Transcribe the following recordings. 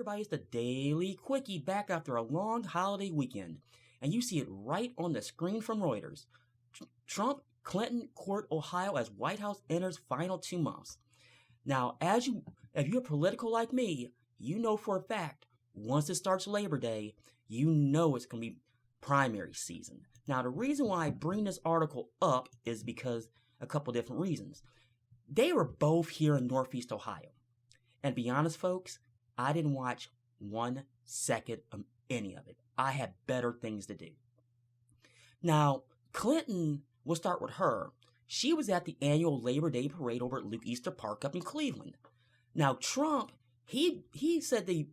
everybody, it's the Daily Quickie back after a long holiday weekend. And you see it right on the screen from Reuters. Trump, Clinton court Ohio as White House enters final 2 months. Now, if you're political like me, you know for a fact, once it starts Labor Day, you know it's going to be primary season. Now, the reason why I bring this article up is because a couple different reasons. They were both here in Northeast Ohio. And to be honest, folks, I didn't watch 1 second of any of it. I had better things to do. Now, Clinton, we'll start with her. She was at the annual Labor Day parade over at Luke Easter Park up in Cleveland. Now, Trump, he said they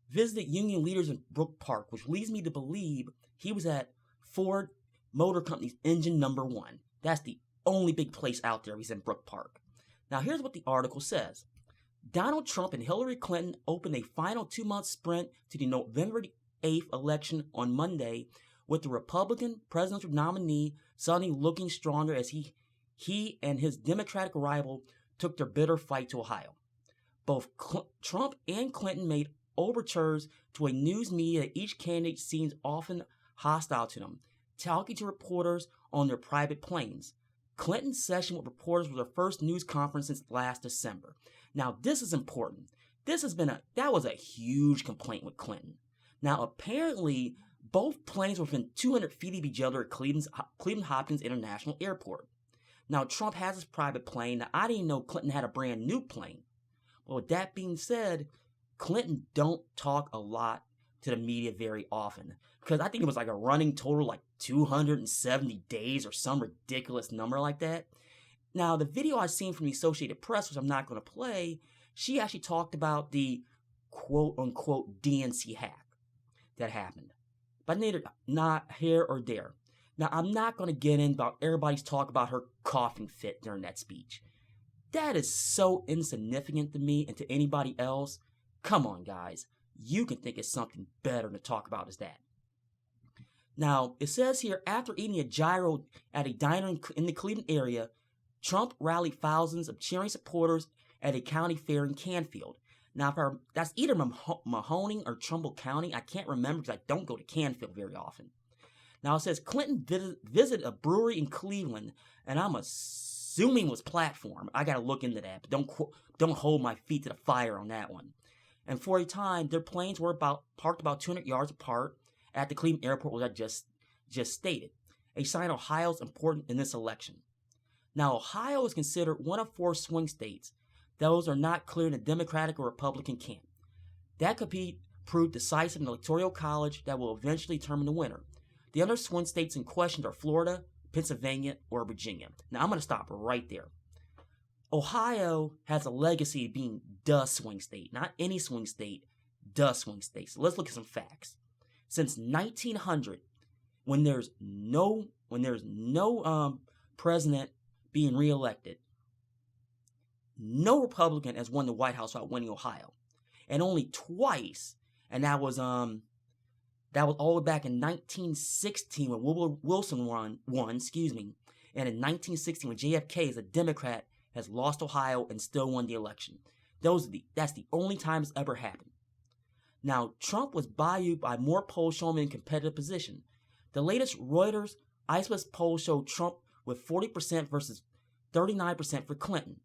visited union leaders in Brook Park, which leads me to believe he was at Ford Motor Company's engine number 1. That's the only big place out there. He's in Brook Park. Now, here's what the article says. Donald Trump and Hillary Clinton opened a final 2-month sprint to the November 8th election on Monday, with the Republican presidential nominee suddenly looking stronger as he and his Democratic rival took their bitter fight to Ohio. Both Trump and Clinton made overtures to a news media that each candidate seems often hostile to them, talking to reporters on their private planes. Clinton's session with reporters was her first news conference since last December. Now, this is important. That was a huge complaint with Clinton. Now, apparently, both planes were within 200 feet of each other at Cleveland Hopkins International Airport. Now, Trump has his private plane. Now, I didn't know Clinton had a brand new plane. Well, with that being said, Clinton don't talk a lot to the media very often, because I think it was like a running total like 270 days or some ridiculous number like that. Now, the video I seen from the Associated Press, which I'm not going to play, she actually talked about the quote-unquote DNC hack that happened. But neither, not here or there. Now, I'm not going to get in about everybody's talk about her coughing fit during that speech. That is so insignificant to me and to anybody else. Come on, guys. You can think of something better to talk about as that. Now, it says here, after eating a gyro at a diner in the Cleveland area, Trump rallied thousands of cheering supporters at a county fair in Canfield. Now, that's either Mahoning or Trumbull County. I can't remember because I don't go to Canfield very often. Now, it says Clinton visited a brewery in Cleveland, and I'm assuming it was Platform. I got to look into that, but don't hold my feet to the fire on that one. And for a time, their planes were parked about 200 yards apart at the Cleveland airport, which I just stated, a sign Ohio's important in this election. Now, Ohio is considered one of 4 swing states. Those are not clear in the Democratic or Republican camp. That could be proved decisive in the Electoral College that will eventually determine the winner. The other swing states in question are Florida, Pennsylvania, or Virginia. Now, I'm going to stop right there. Ohio has a legacy of being the swing state, not any swing state, the swing state. So let's look at some facts. Since 1900, when there's no president being reelected, no Republican has won the White House without winning Ohio, and only twice, and that was all the way back in 1916 when Woodrow Wilson won, and in 1916 when JFK as a Democrat has lost Ohio and still won the election. That's the only time it's ever happened. Now, Trump was buoyed by more polls showing him in competitive position. The latest Reuters ISWS poll showed Trump with 40% versus 39% for Clinton,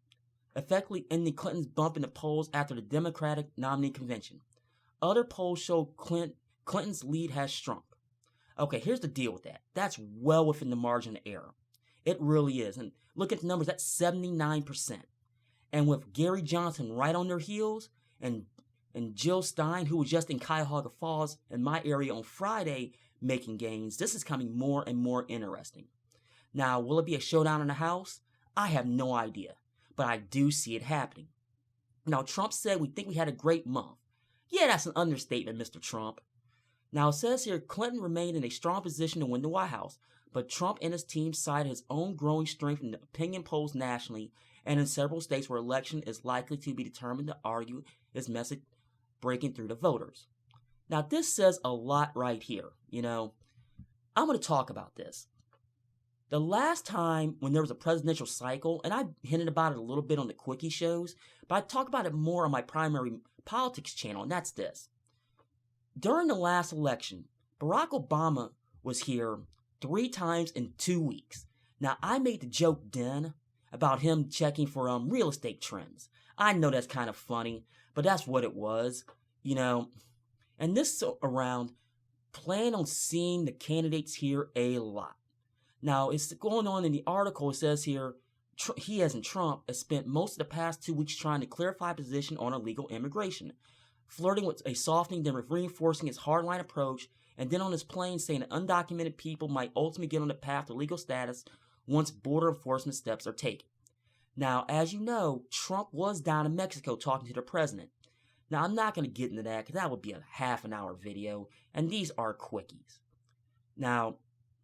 effectively ending Clinton's bump in the polls after the Democratic nominee convention. Other polls show Clinton's lead has shrunk. Okay, here's the deal with that. That's well within the margin of error. It really is. And look at the numbers, that's 79%. And with Gary Johnson right on their heels, and Jill Stein, who was just in Cuyahoga Falls in my area on Friday, making gains, this is coming more and more interesting. Now, will it be a showdown in the House? I have no idea, but I do see it happening. Now, Trump said we think we had a great month. Yeah, that's an understatement, Mr. Trump. Now, it says here Clinton remained in a strong position to win the White House, but Trump and his team cited his own growing strength in the opinion polls nationally and in several states where election is likely to be determined to argue his message breaking through to voters. Now, this says a lot right here. I'm going to talk about this. The last time when there was a presidential cycle, and I hinted about it a little bit on the Quickie shows, but I talk about it more on my primary politics channel, and that's this. During the last election, Barack Obama was here 3 times in 2 weeks. Now, I made the joke then about him checking for real estate trends. I know that's kind of funny, but that's what it was, you know. And this around, plan on seeing the candidates here a lot. Now, it's going on in the article. It says here, he, as in Trump, has spent most of the past 2 weeks trying to clarify position on illegal immigration, flirting with a softening, then reinforcing his hardline approach, and then on his plane saying that undocumented people might ultimately get on the path to legal status once border enforcement steps are taken. Now, as you know, Trump was down in Mexico talking to the president. Now, I'm not going to get into that because that would be a half an hour video, and these are quickies. Now,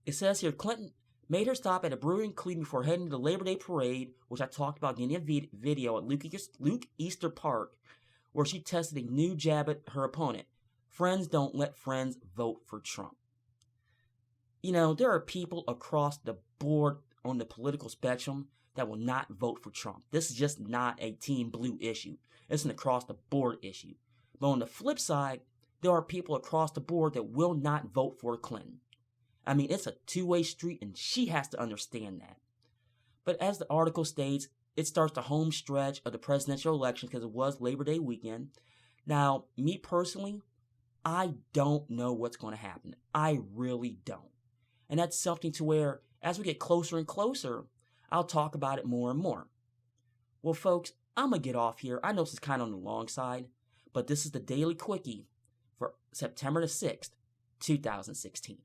it says here, Clinton made her stop at a brewery in Cleveland before heading to the Labor Day parade, which I talked about in a video at Luke Easter Park, where she tested a new jab at her opponent. Friends don't let friends vote for Trump. You know, there are people across the board on the political spectrum that will not vote for Trump. This is just not a Team Blue issue. It's an across the board issue. But on the flip side, there are people across the board that will not vote for Clinton. I mean, it's a two-way street, and she has to understand that. But as the article states, it starts the home stretch of the presidential election because it was Labor Day weekend. Now, me personally, I don't know what's going to happen. I really don't. And that's something to where, as we get closer and closer, I'll talk about it more and more. Well, folks, I'm going to get off here. I know this is kind of on the long side, but this is the Daily Quickie for September the 6th, 2016.